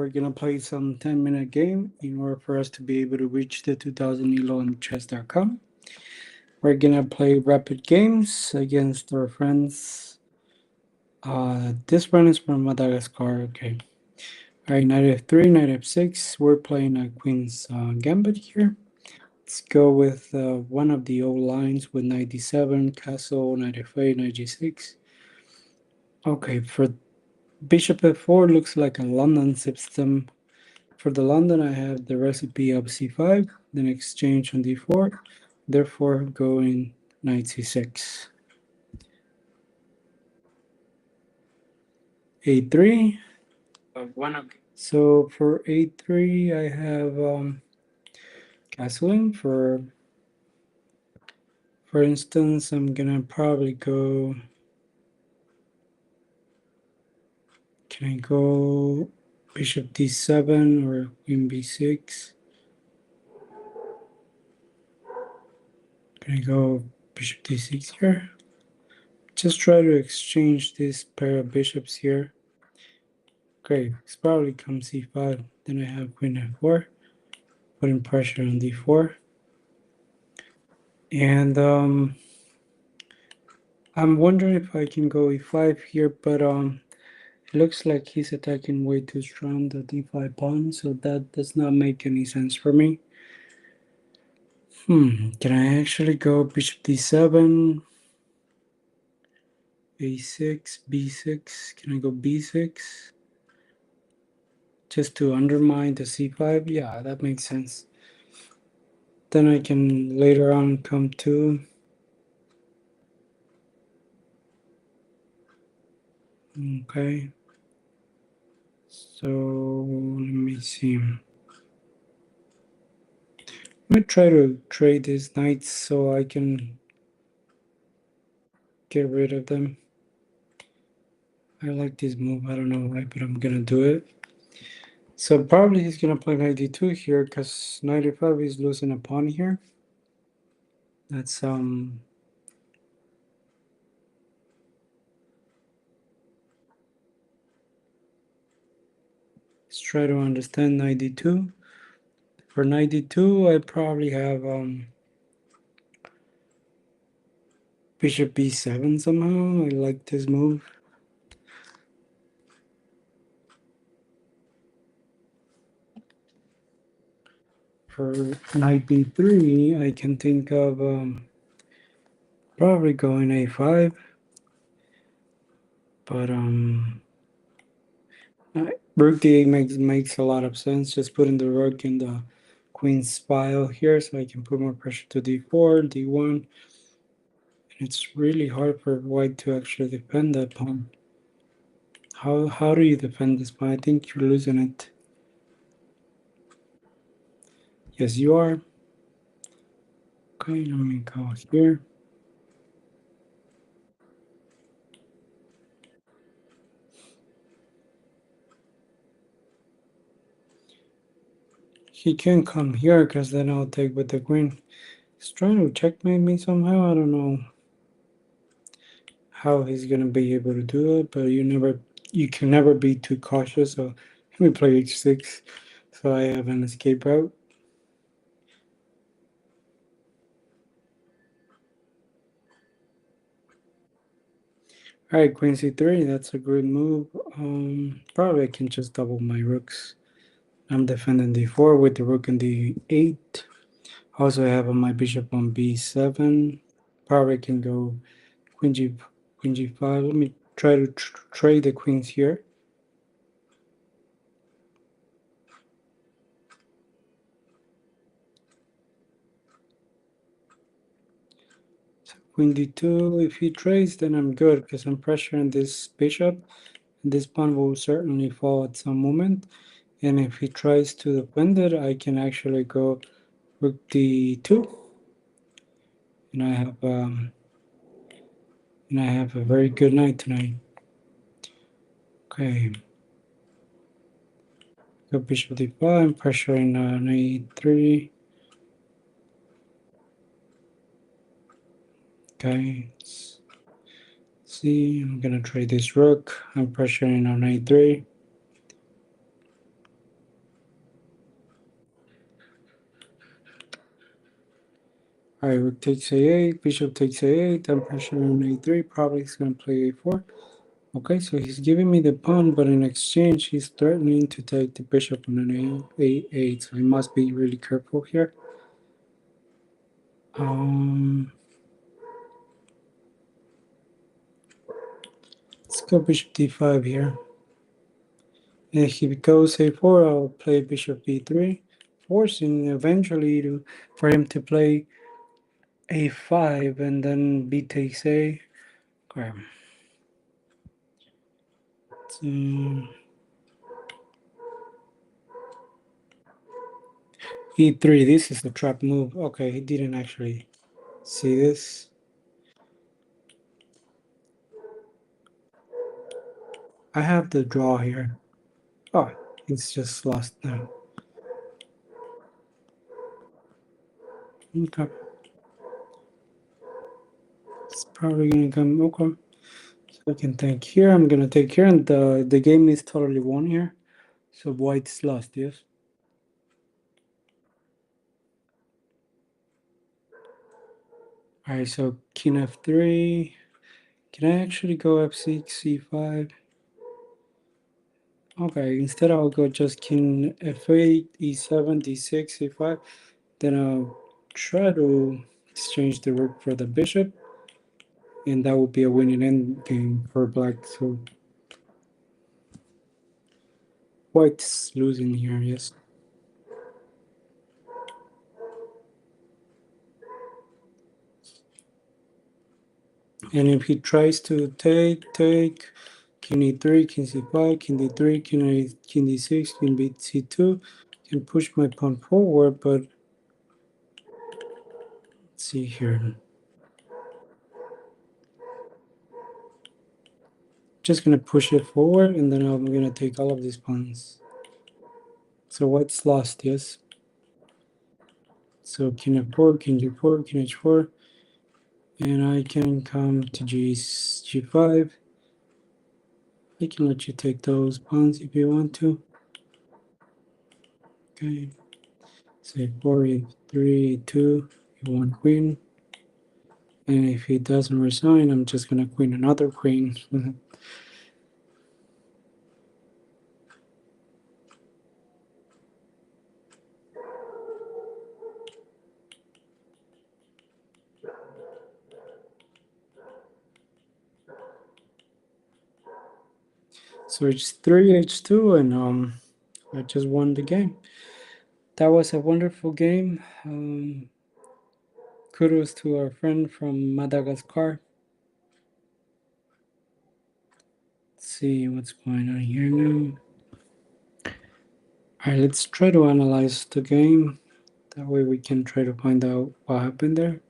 we're gonna play some 10-minute game in order for us to be able to reach the 2000 ELO on chess.com. We're gonna play rapid games against our friends. This one is from Madagascar. Okay. All right, knight f3, knight f6. We're playing a queen's gambit here. Let's go with one of the old lines with knight d7, castle, knight f8, knight g6. Okay, for bishop f4 looks like a London system. For the London, I have the recipe of c5, then exchange on d4, therefore going knight c6. a3. So for a3, I have castling. For instance, I'm gonna probably go. Can I go bishop d7 or queen b6? Can I go bishop d6 here? Just try to exchange this pair of bishops here. Okay, it's probably come c5. Then I have queen f4, putting pressure on d4. And I'm wondering if I can go e5 here, but it looks like he's attacking way too strong the d5 pawn, so that does not make any sense for me. Can I actually go bishop d7, a6, b6? Can I go b6? Just to undermine the c5? Yeah, that makes sense. Then I can later on come to okay. So let me see. I'm gonna try to trade these knights so I can get rid of them. I like this move. I don't know why, but I'm gonna do it. So probably he's gonna play knight d2 here because knight e5 is losing a pawn here. That's let's try to understand knight d2. For knight d2, I probably have bishop b7 somehow. I like this move. For knight b3, I can think of probably going a5, but rook d8 makes a lot of sense. Just putting the rook in the queen's file here, so I can put more pressure to d4, d1. And it's really hard for white to actually defend that pawn. How do you defend this pawn? I think you're losing it. Yes, you are. Okay, let me go here. He can come here because then I'll take with the queen. He's trying to checkmate me somehow. I don't know how he's gonna be able to do it, but you can never be too cautious. So let me play h6, so I have an escape route. All right, queen c3. That's a good move. Probably I can just double my rooks. I'm defending d4 with the rook in d8. Also, I have my bishop on b7. Probably can go queen g5. Let me try to trade the queens here. So queen d2. If he trades, then I'm good because I'm pressuring this bishop. And this pawn will certainly fall at some moment. And if he tries to defend it, I can actually go rook d2. And I have a very good night tonight. Okay. Go bishop d5. I'm pressuring knight e3. Okay. Let's see. I'm gonna trade this rook. I'm pressuring on knight e3. Alright, rook takes a8, bishop takes a8, then pressure on a3, probably he's going to play a4. Okay, so he's giving me the pawn, but in exchange, he's threatening to take the bishop on an a8, so I must be really careful here. Let's go bishop d5 here. And if he goes a4, I'll play bishop b3, forcing eventually for him to play a5, and then b takes a. Okay. E3, this is the trap move. Okay, he didn't actually see this. I have the draw here. Oh, it's just lost now. Okay. It's probably gonna come. Okay. So I can take here. I'm gonna take here, and the game is totally won here. So white's lost, yes. Alright, so king f3. Can I actually go f6, c5? Okay, instead I'll go just king f8, e7, d6, e5. Then I'll try to exchange the rook for the bishop, and that will be a winning endgame for black. So white's losing here, yes. And if he tries to take, king e3, king c5, king d3, king d6, king c2, can push my pawn forward, but let's see here. Just gonna push it forward, and then I'm gonna take all of these pawns. So white's lost, yes. So king f4, king g4, king h4, and I can come to g5. I can let you take those pawns if you want to. Okay. Say 4, e3, e2, e1 queen. And if he doesn't resign, I'm just gonna queen another queen. So it's 3 h2, and I just won the game. That was a wonderful game. Kudos to our friend from Madagascar. Let's see what's going on here now. Alright, let's try to analyze the game. That way we can try to find out what happened there.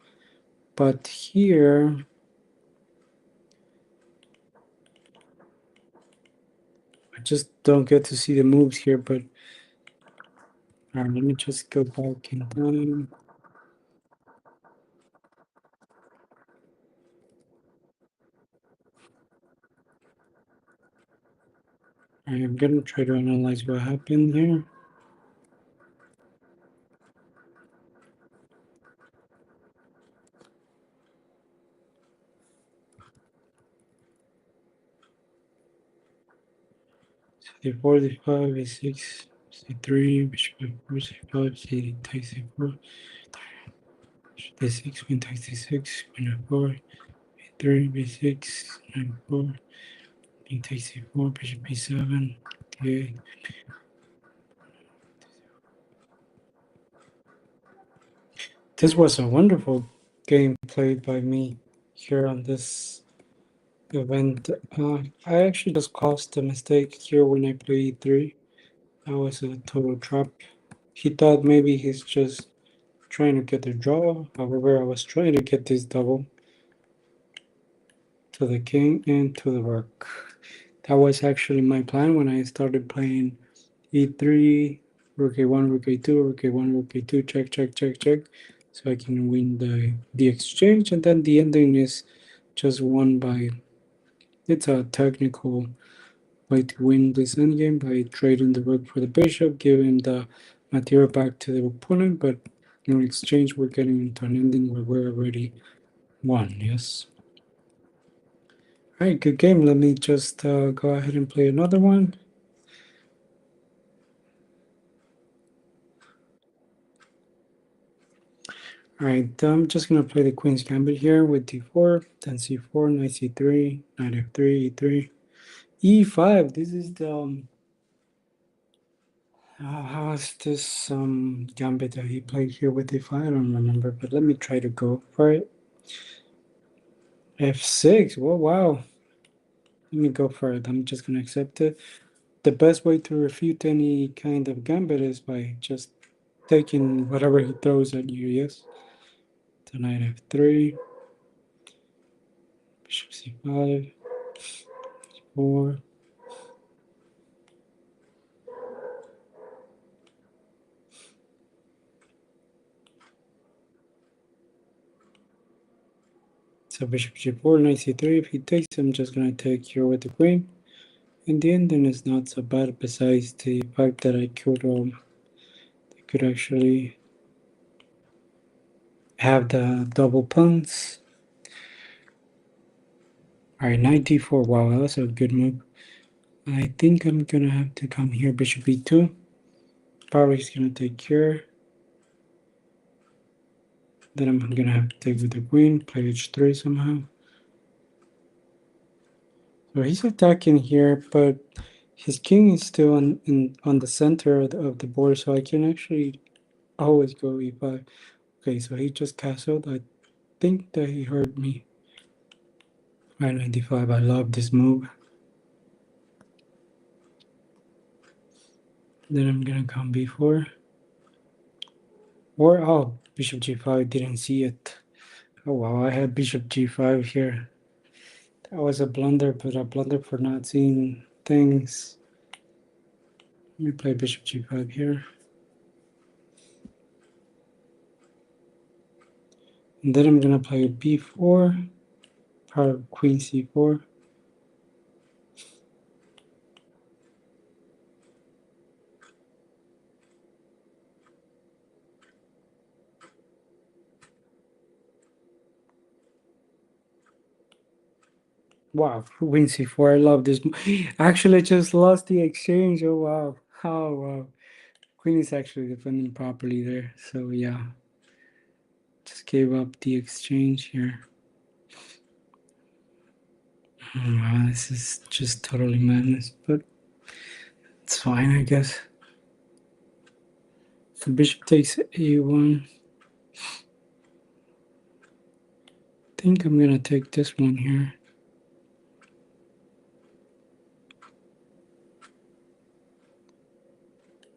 But here, I just don't get to see the moves here, but let me just go back in time. I'm gonna try to analyze what happened here. So d4, d5, e6, c3, bishop f4, c5, c takes c4, d6, queen takes d6, queen f4, b3, b6, knight 4, king takes c4, bishop b7, d8. This was a wonderful game played by me here on this event. I actually just caused a mistake here when I played e3. That was a total trap. He thought maybe he's just trying to get the draw. However, I was trying to get this double to the king and to the rook. That was actually my plan when I started playing e3, rook a1, rook a2, rook a1, rook a2, check, check, check, check. So I can win the exchange, and then the ending is just won by, it's a technical way to win this endgame by trading the rook for the bishop, giving the material back to the opponent, but in exchange, we're getting into an ending where we're already won, yes? All right, good game. Let me just go ahead and play another one. All right, I'm just going to play the Queen's Gambit here with d4, then c4, knight c3, knight f3, e3, e5. This is the how is this gambit that he played here with e5? I don't remember, but let me try to go for it. f6. Whoa, wow. Let me go for it. I'm just gonna accept it. The best way to refute any kind of gambit is by just taking whatever he throws at you. Yes. So knight f3, bishop c5, 4. So bishop g4, knight c3. If he takes, I'm just gonna take here with the queen. In the end, then it's not so bad. Besides the fact that I could actually have the double pawns. All right, knight d4. Wow, that was a good move. I think I'm gonna have to come here, bishop e2. Probably he's gonna take here. Then I'm gonna have to take with the queen, play h3 somehow. So he's attacking here, but his king is still on the center of the board, so I can actually always go e5. Okay, so he just castled. I think that he heard me. Knight 95. I love this move. Then I'm gonna come b4. Or oh, bishop g5. Didn't see it. Oh wow, I had bishop g5 here. That was a blunder, but a blunder for not seeing things. Let me play bishop g5 here. And then I'm gonna play b4, part of queen c4. Wow, queen c4. I love this. Actually, I just lost the exchange. Oh wow. Oh wow. Queen is actually defending properly there. So yeah, just gave up the exchange here. Wow, this is just totally madness, but it's fine, I guess. So bishop takes a1. I think I'm gonna take this one here.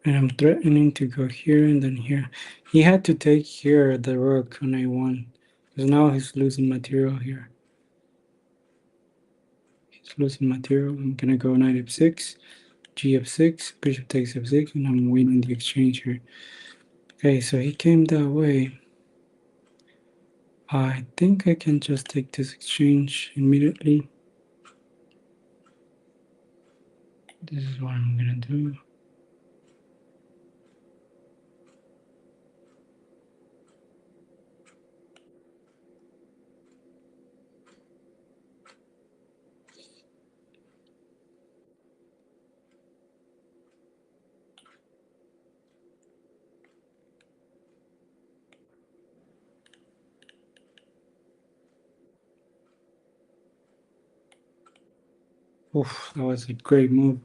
And I'm threatening to go here and then here. He had to take here the rook on a1. Because now he's losing material here. He's losing material. I'm gonna go knight f6, gf6, bishop takes f6, and I'm winning the exchange here. Okay, so he came that way. I think I can just take this exchange immediately. This is what I'm gonna do. Oof, that was a great move.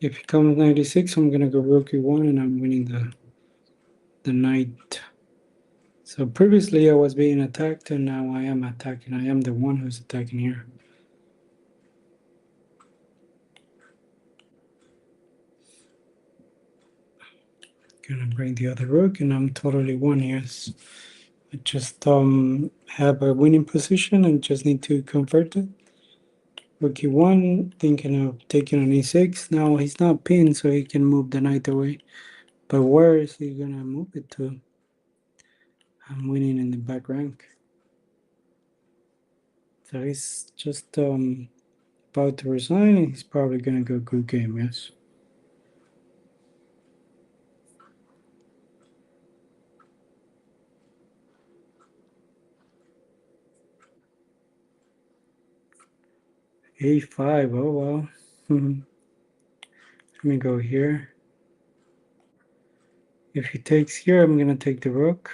If he comes 96, I'm gonna go rook e1 and I'm winning the knight. So previously I was being attacked and now I am attacking. I am the one who's attacking here. Gonna bring the other rook and I'm totally won, yes. I just have a winning position and just need to convert it. Rook e1, thinking of taking on e6. Now he's not pinned so he can move the knight away. But where is he gonna move it to? I'm winning in the back rank. So he's just about to resign and he's probably gonna go good game, yes. A5. Oh wow. Let me go here. If he takes here, I'm gonna take the rook,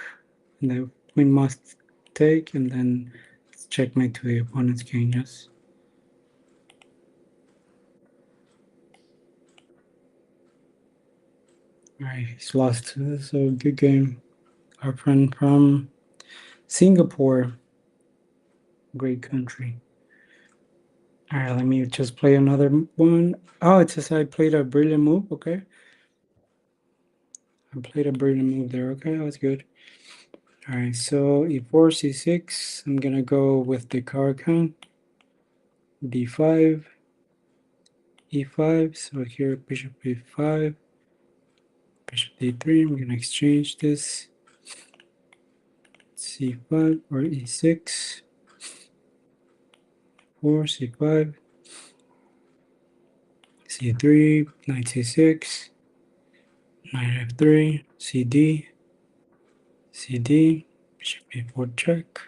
and the queen must take, and then it's checkmate to the opponent's king. Yes. All right, he's lost. So good game. Our friend from Singapore, great country. All right, let me just play another one. Oh, it says I played a brilliant move. Okay, I played a brilliant move there. Okay, that's good. All right, so e4, c6. I'm gonna go with the card count. d5, e5. So here, bishop e5, bishop d3. I'm gonna exchange this. c5 or e6, 4, c5, c3, knight c6, knight f3, cd, cd, bishop a4 check.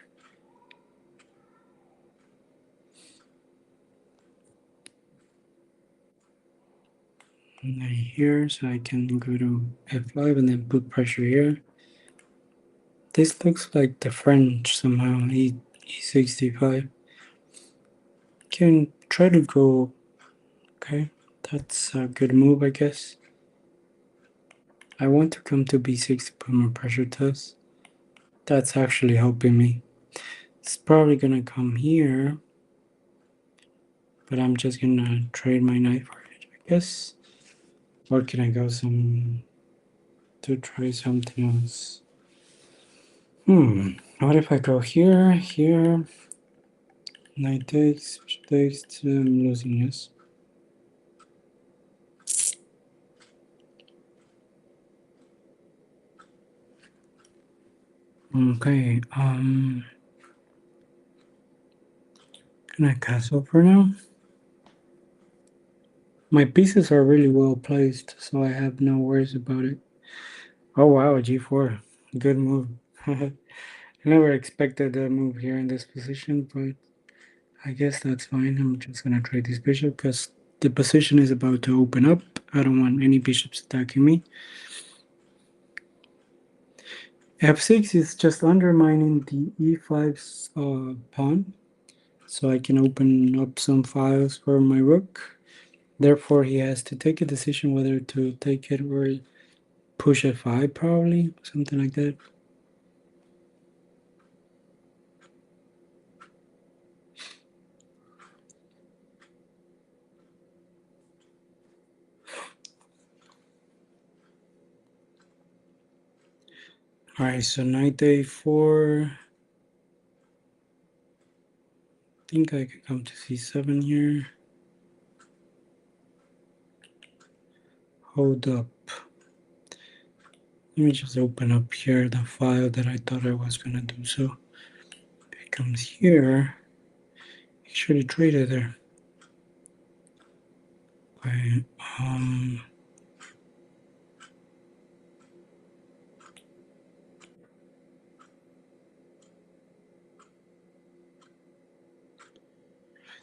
Knight here, so I can go to f5 and then put pressure here. This looks like the French somehow, e65. Can try to go, okay, that's a good move, I guess. I want to come to b6 to put more pressure to us. That's actually helping me. It's probably gonna come here, but I'm just gonna trade my knight for it, I guess. Or can I go to try something else? What if I go here, here, knight takes, bishop takes, I'm losing, yes. Okay, can I castle for now? My pieces are really well placed, so I have no worries about it. Oh wow, g4. Good move. I never expected a move here in this position, but I guess that's fine. I'm just gonna trade this bishop because the position is about to open up. I don't want any bishops attacking me. f6 is just undermining the e5's pawn, so I can open up some files for my rook. Therefore, he has to take a decision whether to take it or push f5, probably, something like that. Alright, so knight a4. I think I can come to c7 here. Hold up. Let me just open up here the file that I thought I was gonna do. So if it comes here, actually traded there. Okay,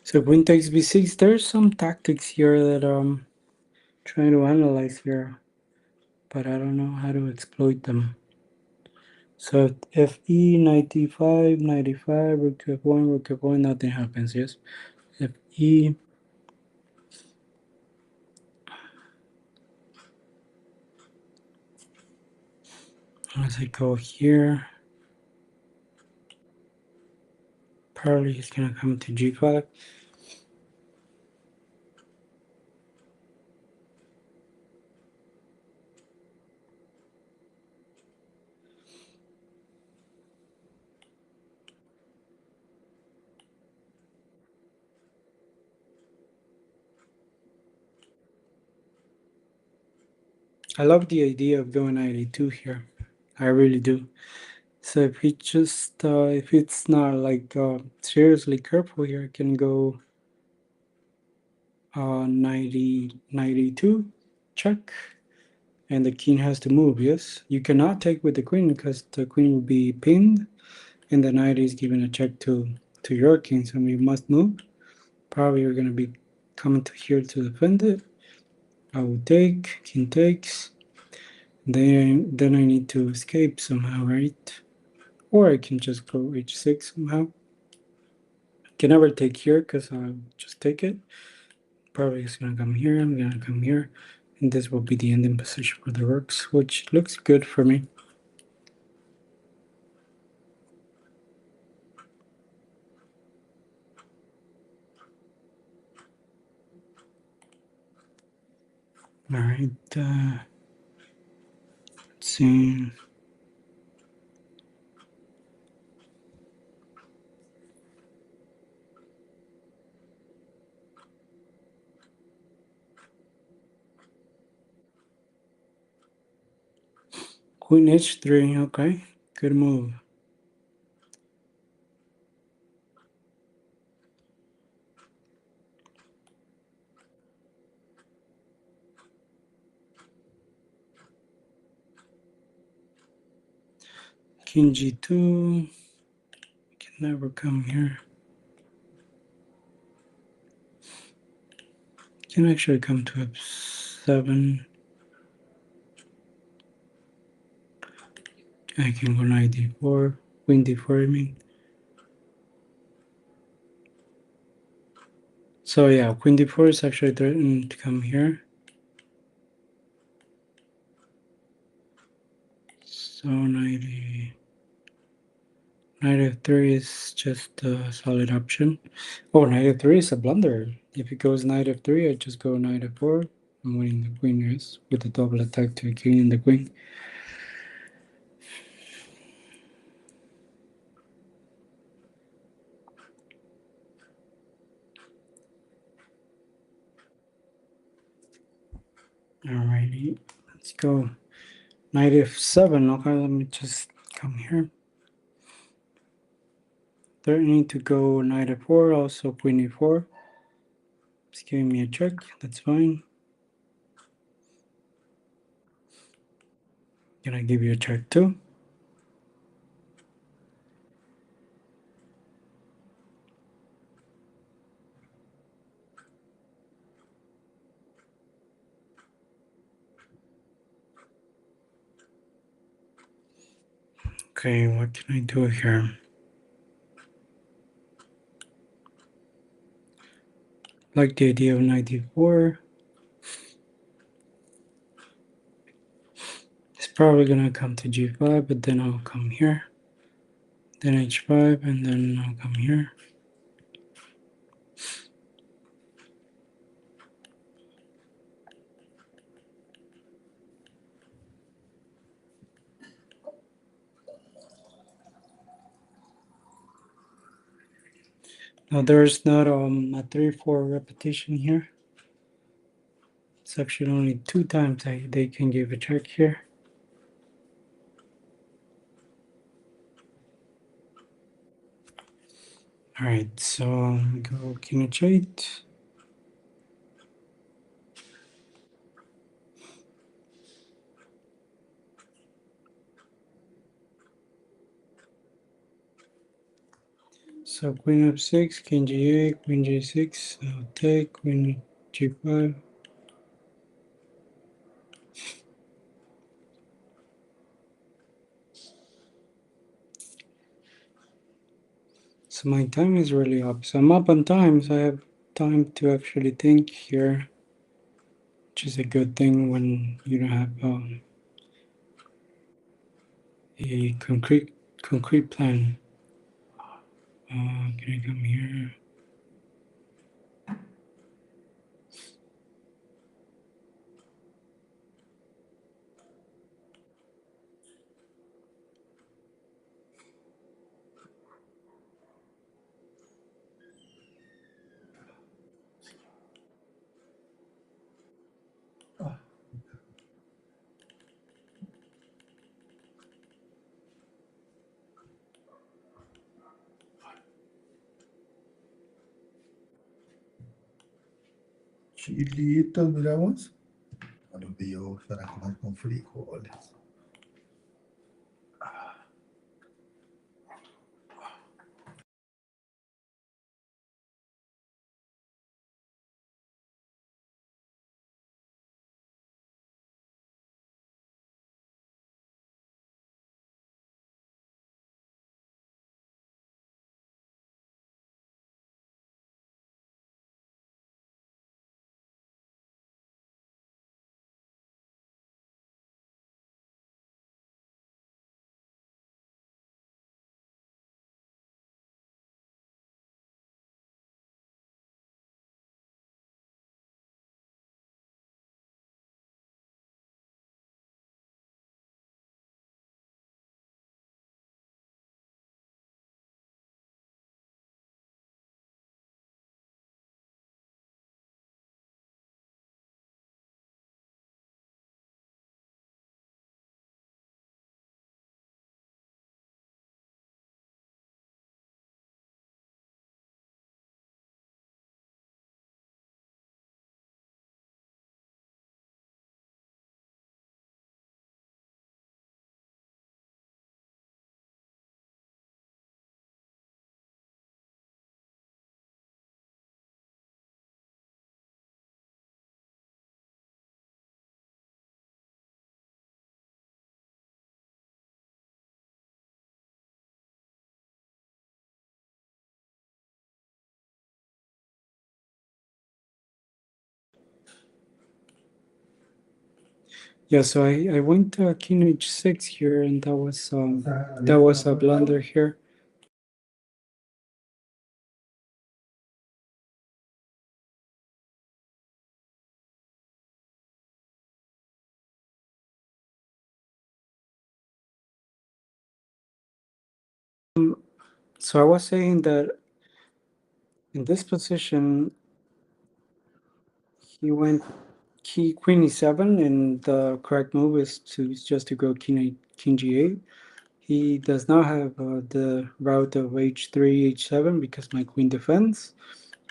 so queen takes b6. There's some tactics here that I'm trying to analyze here, but I don't know how to exploit them. So if e, knight d5, knight e5, rook f1, nothing happens, yes? If e, as I go here, probably he's gonna come to g5. I love the idea of going 92 here. I really do. So if he just, if it's not like seriously careful here, I can go 92, check, and the king has to move, yes? You cannot take with the queen because the queen will be pinned, and the knight is given a check to your king, so we must move. Probably you're gonna be coming to here to defend it. I will take, king takes. Then I need to escape somehow, right? Or I can just go h6 somehow. Can never take here because I'll just take it. Probably it's gonna come here, I'm gonna come here. And this will be the ending position for the rooks, which looks good for me. Alright, let's see. Queen h3, okay, good move. King g2, can never come here. Can actually come to f7. I can go knight d4, queen d4 I mean. So yeah, queen d4 is actually threatening to come here. So knight f3 is just a solid option. Oh, knight f3 is a blunder. If it goes knight f3, I just go knight f4. I'm winning the queen race with a double attack to the king and the queen. Alrighty, let's go. Knight f7. Okay, let me just come here. Threatening to go knight f4, also queen e4. It's giving me a check, that's fine. Gonna give you a check too. Okay, what can I do here? Like the idea of knight d4. It's probably gonna come to g5, but then I'll come here. Then h5, and then I'll come here. Now there's not a 3-4 repetition here. It's actually only 2 times they can give a check here. Alright, so go king h8. So queen f6, king g8, queen g6, I'll take, queen g5. So my time is really up. So I'm up on time, so I have time to actually think here, which is a good thing when you don't have a concrete plan. Can I come here? Chilitos, miramos. A los videos para comer con frijoles. Yeah, so I went to king h6 here, and that was a blunder here. So I was saying that in this position, he went queen e7, and the correct move is just to go king g8. He does not have the route of h3, h7 because my queen defends.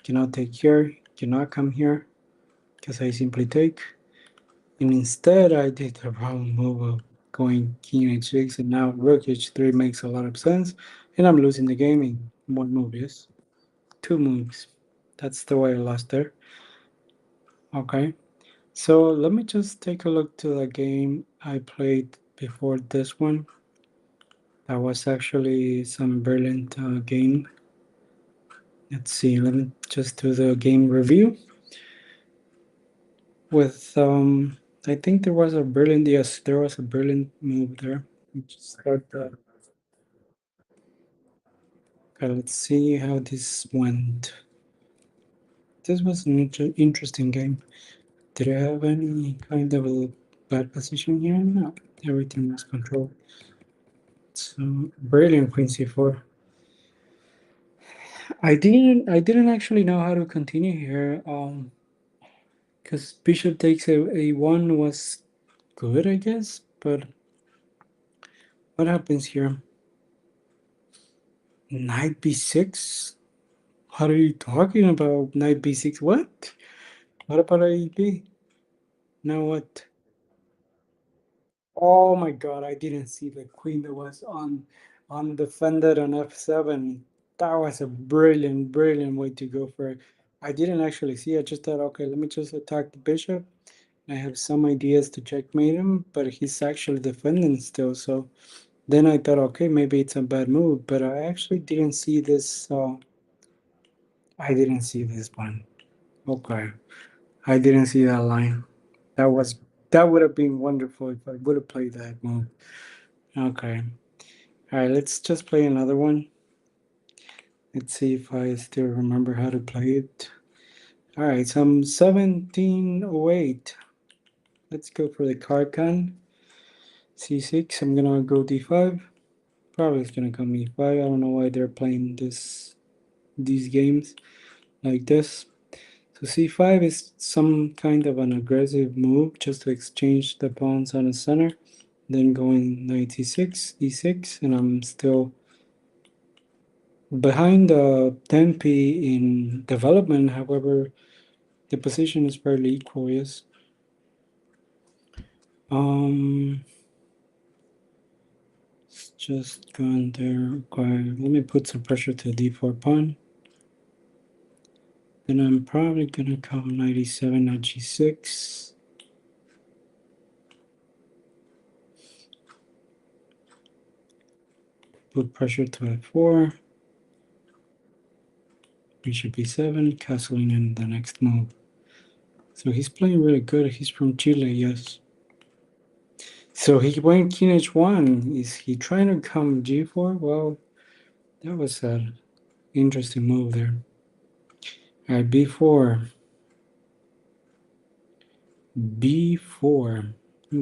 Cannot take here, cannot come here because I simply take. And instead, I did the wrong move of going king h6, and now rook h3 makes a lot of sense. And I'm losing the game in one move, yes? Two moves. That's the way I lost there. Okay. So let me just take a look to the game I played before this one. That was actually some brilliant game. Let's see, let me just do the game review. With, I think there was a brilliant, yes, there was a brilliant move there. Start the, okay, let's see how this went. This was an interesting game. Did I have any kind of a bad position here? No, everything was controlled. So brilliant queen c4. I didn't actually know how to continue here. Because bishop takes a1 was good, I guess. But what happens here? Knight b6. What are you talking about? Knight b6. What? What about a now what? Oh my god, I didn't see the queen that was undefended on f7. That was a brilliant way to go for it. I didn't actually see. I just thought, okay, let me just attack the bishop. I have some ideas to checkmate him, but he's actually defending still. So then I thought, okay, maybe it's a bad move, but I actually didn't see this. I didn't see this one. Okay, I didn't see that line. That was that would have been wonderful if I would have played that move. Okay, all right, let's just play another one. Let's see if I still remember how to play it. All right, so I'm 1708. Let's go for the card gun. C6. I'm gonna go D5. Probably it's gonna come E5. I don't know why they're playing these games like this. So C5 is some kind of an aggressive move just to exchange the pawns on the center. Then going knight e6, e6, and I'm still behind the 10p in development. However, the position is fairly equal, yes. It's just going there. Okay, let me put some pressure to d4 pawn. Then I'm probably gonna come knight e7, knight g6. Put pressure to f4. Bishop e7, castling in the next move. So he's playing really good. He's from Chile, yes. So he went king h1. Is he trying to come g4? Well, that was an interesting move there. All right, b4. b4.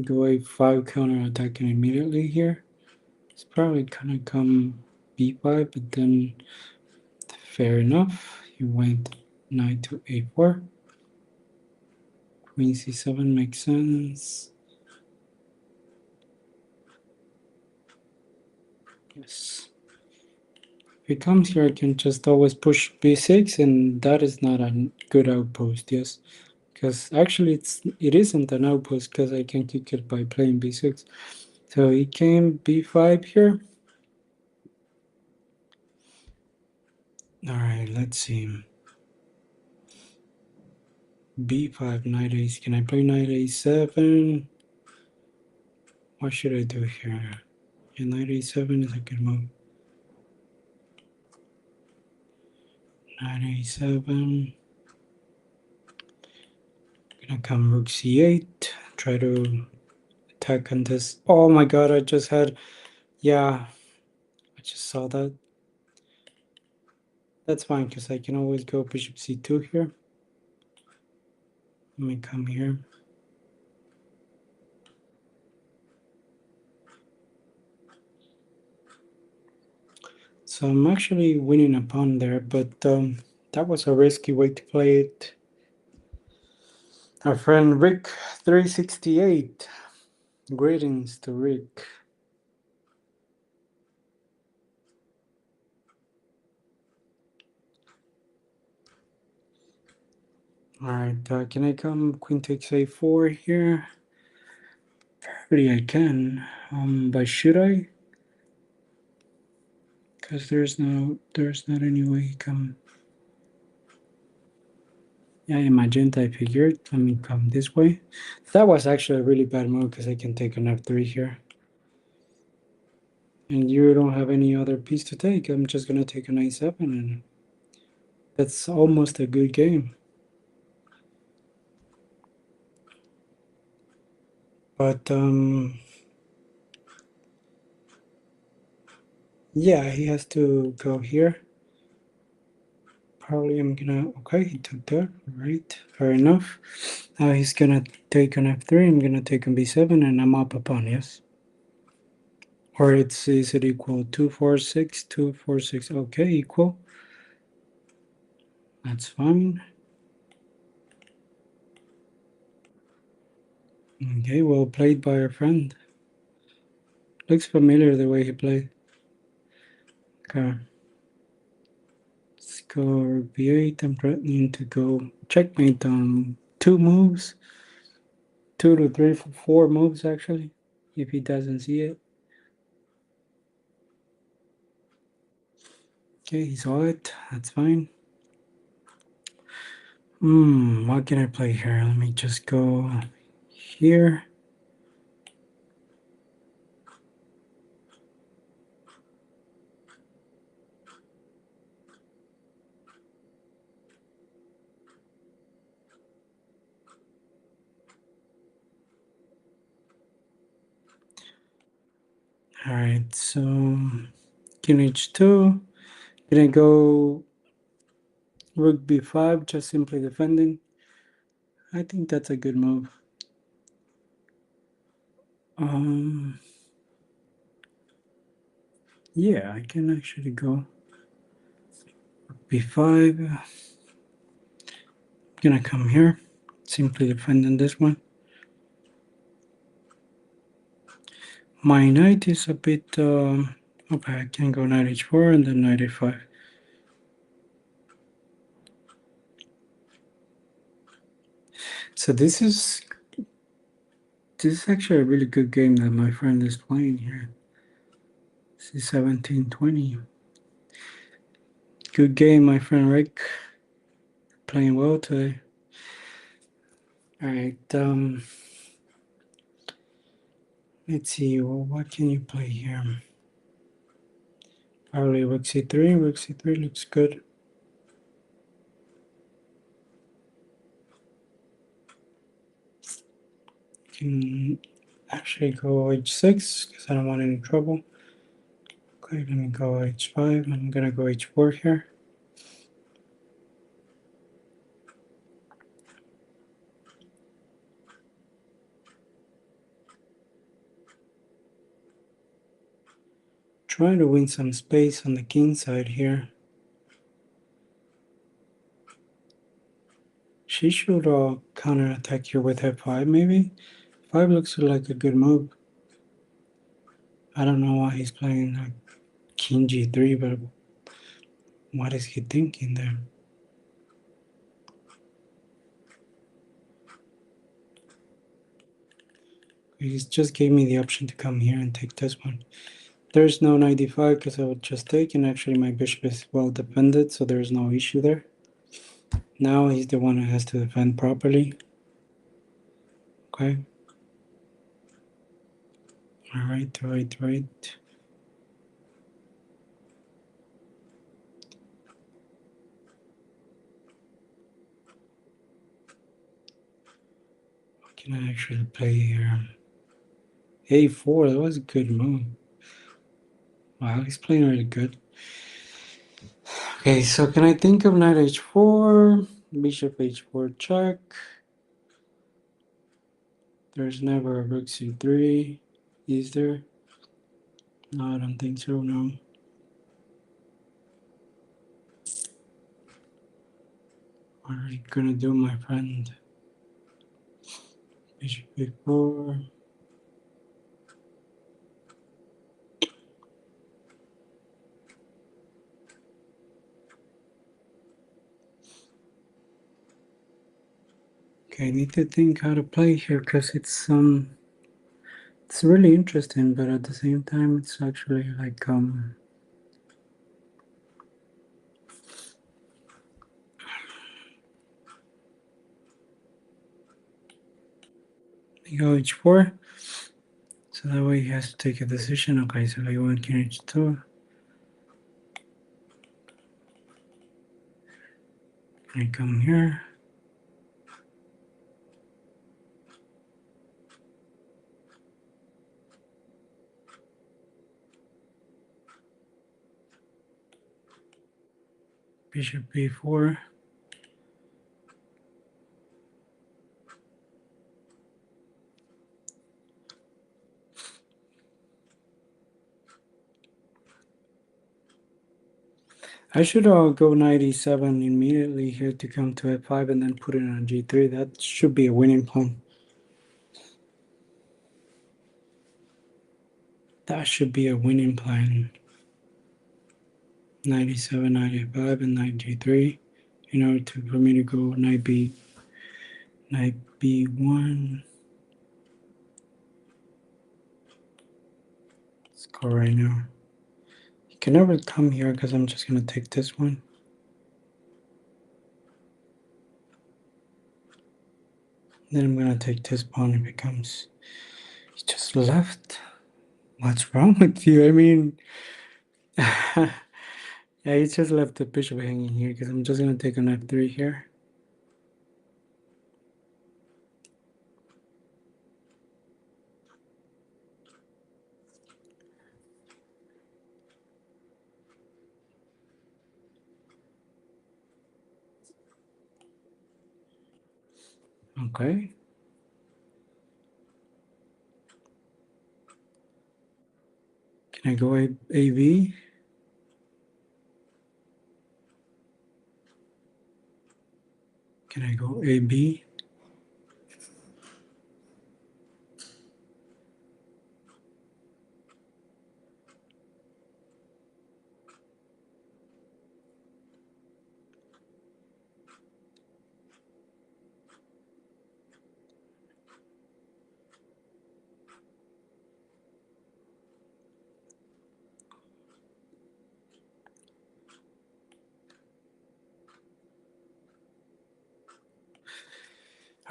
Go a5 counter attacking immediately here. It's probably gonna come b5, but then fair enough. He went knight to a4. Queen c7 makes sense. Yes. If he comes here, I can just always push b6, and that is not a good outpost, yes. Because actually it isn't an outpost because I can kick it by playing b6. So he came b5 here. Alright, let's see. b5, knight a. Can I play knight a7? What should I do here? Yeah, knight a7 is a good move. Knight a7. Gonna come rook c8. Try to attack on this. Oh my god, I just had, yeah, I just saw that. That's fine, because I can always go bishop c2 here. Let me come here. So I'm actually winning a pawn there, but that was a risky way to play it. Our friend Rick368. Greetings to Rick. Alright, can I come queen takes a4 here? Probably I can, but should I? Because there's not any way he come. Yeah, I imagined, I figured. Let me come this way. That was actually a really bad move because I can take an f3 here. And you don't have any other piece to take. I'm just gonna take an a7 and that's almost a good game. But yeah, he has to go here. Probably I'm gonna, okay, he took that, right, fair enough. Now he's gonna take an f3, I'm gonna take on b7, and I'm up a pawn, yes? Or is it equal? 2, 4, 6, 2, 4, 6, okay, equal. That's fine. Okay, well played by our friend. Looks familiar the way he played. Okay. Let's go b8. I'm threatening to go checkmate on 2 moves. 2 to 3, 4 moves actually, if he doesn't see it. Okay, he saw it. That's fine. What can I play here? Let me just go here. Alright, so king h2. Gonna go rook b5, just simply defending. I think that's a good move. Yeah, I can actually go b5. Gonna come here, simply defending this one. My knight is a bit, okay, I can go knight h4 and then knight a5. So this is actually a really good game that my friend is playing here. This is 17-20. Good game, my friend Rick. Playing well today. Alright, let's see, well, what can you play here? Probably rook c3. Rook c3 looks good. Can actually go h6 because I don't want any trouble. Okay, let me go h5. I'm gonna go h4 here. Trying to win some space on the king side here. She should counter-attack here with f5 maybe. 5 looks like a good move. I don't know why he's playing king g3, but what is he thinking there? He just gave me the option to come here and take this one. There's no knight d5 because I would just take, and actually my bishop is well defended, so there's no issue there. Now he's the one who has to defend properly. Okay. Alright. What can I actually play here? A4, that was a good move. Wow, he's playing really good. Okay, so can I think of knight h4, bishop h4 check? There's never a rook c3, is there? No, I don't think so, no. What are you gonna do, my friend? Bishop a4. Okay, I need to think how to play here because it's really interesting, but at the same time it's actually like go h4, so that way he has to take a decision. Okay, so I want king h2. Can I come here? Bishop b4. I should go knight e7 immediately here to come to f5 and then put it on g3. That should be a winning pawn. That should be a winning plan. Knight e7, knight e5, and knight g3 in order for me to go knight b1. Let's go right now. You can never come here because I'm just going to take this one. Then I'm going to take this pawn if it comes. He just left. What's wrong with you? I mean, yeah, he just left the bishop hanging here because I'm just going to take an f3 here. Okay. Can I go AB? Can I go AB?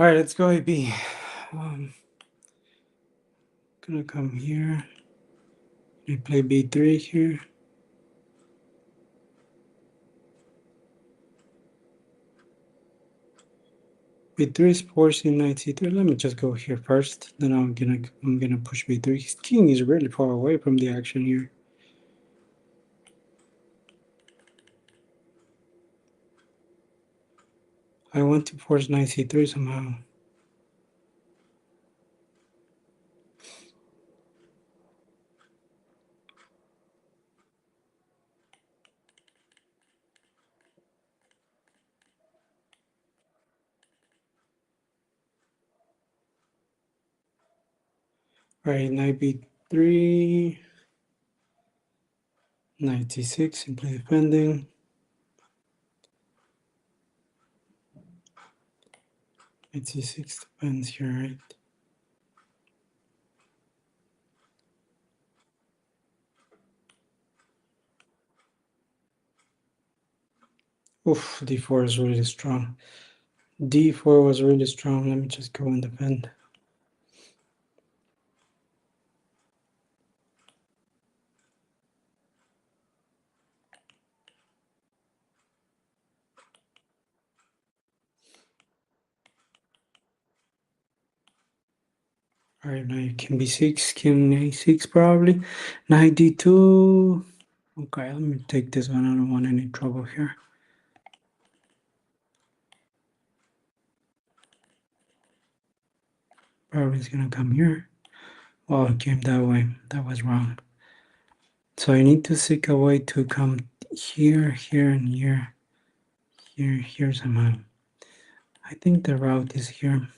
All right, let's go AB. Gonna come here. I play B3 here. B3 is forcing knight C3. Let me just go here first. Then I'm gonna push B3. His king is really far away from the action here. I want to force knight C3 somehow. Right, knight B3, knight C6, simply defending. Knight C6 depends here, right? Oof, D4 is really strong. D4 was really strong. Let me just go and defend. Alright, now you can b6, king a6 probably. Knight d2. Okay, let me take this one. I don't want any trouble here. Probably is gonna come here. Oh, it came that way. That was wrong. So I need to seek a way to come here, here, and here. Here somehow. I think the route is here.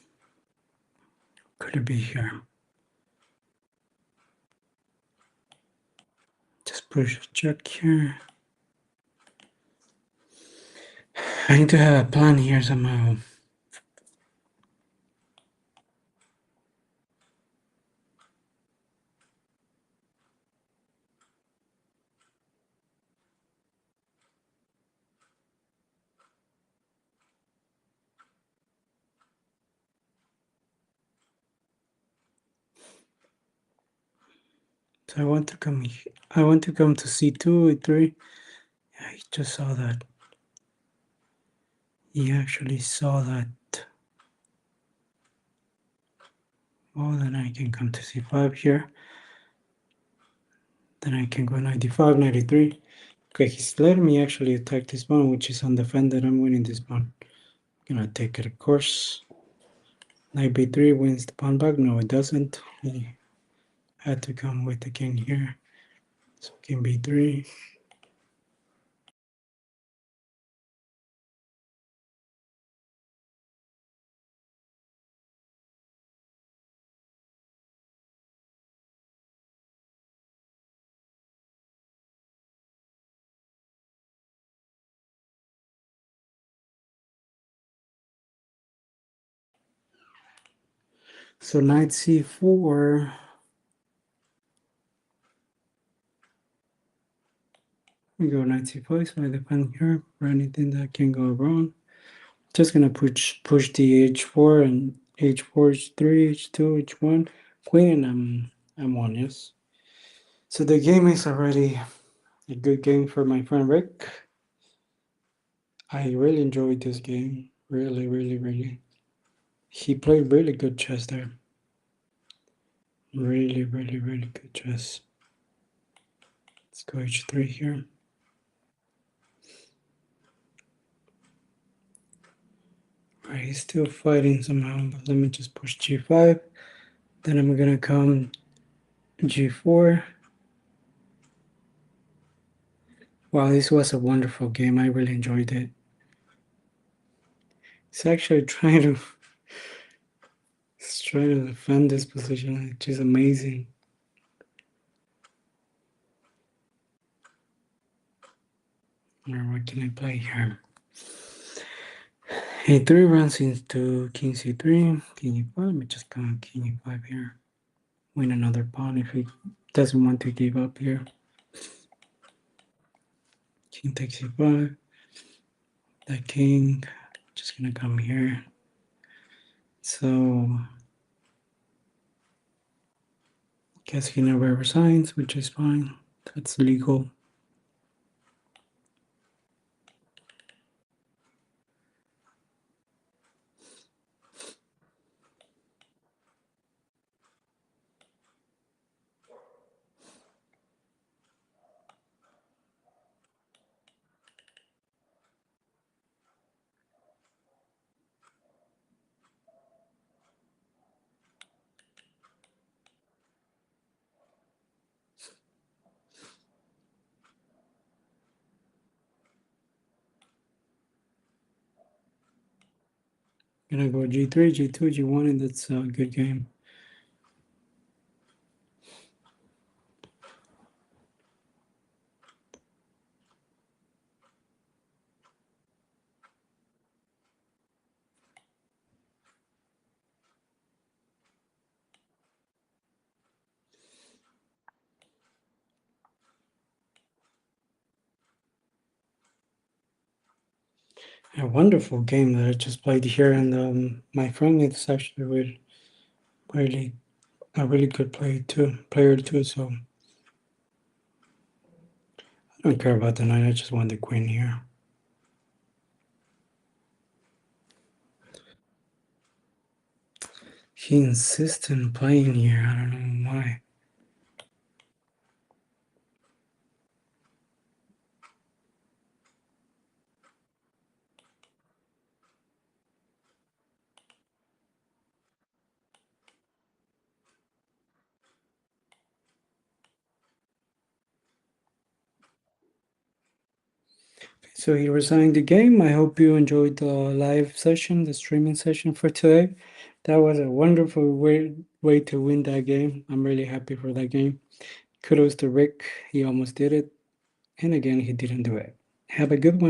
Could it be here? Just push check here. I need to have a plan here somehow. So I want to come here. I want to come to c2, e3. Yeah, he just saw that. He actually saw that. Oh, then I can come to c5 here. Then I can go 95, 93. Okay, he's letting me actually attack this pawn, which is undefended. I'm winning this pawn. I'm gonna take it, of course. Knight b3 wins the pawn back. No, it doesn't. He had to come with the king here. So king b3. So knight c4. We go knight c5, so I depend here for anything that can go wrong. Just gonna push the h4 and h4, h3, h2, h1, queen, and I'm one, yes. So the game is already a good game for my friend Rick. I really enjoyed this game. Really, really, really. He played really good chess there. Really, really, really good chess. Let's go h3 here. Alright, he's still fighting somehow, but let me just push g5. Then I'm gonna come g4. Wow, this was a wonderful game. I really enjoyed it. He's actually trying to defend this position, which is amazing. Or what can I play here? a3 runs into king c3, king e5. Let me just come king e5 here. Win another pawn if he doesn't want to give up here. King takes e5. The king just gonna come here. So guess he never resigns, which is fine. That's legal. Gonna go g3, g2, g1, and that's a good game. A wonderful game that I just played here, and my friend is actually really a really good player too. So I don't care about the knight. I just want the queen here. He insists on playing here. I don't know why. So he resigned the game. I hope you enjoyed the live session, the streaming session for today. That was a wonderful way to win that game. I'm really happy for that game. Kudos to Rick. He almost did it. And again, he didn't do it. Have a good one.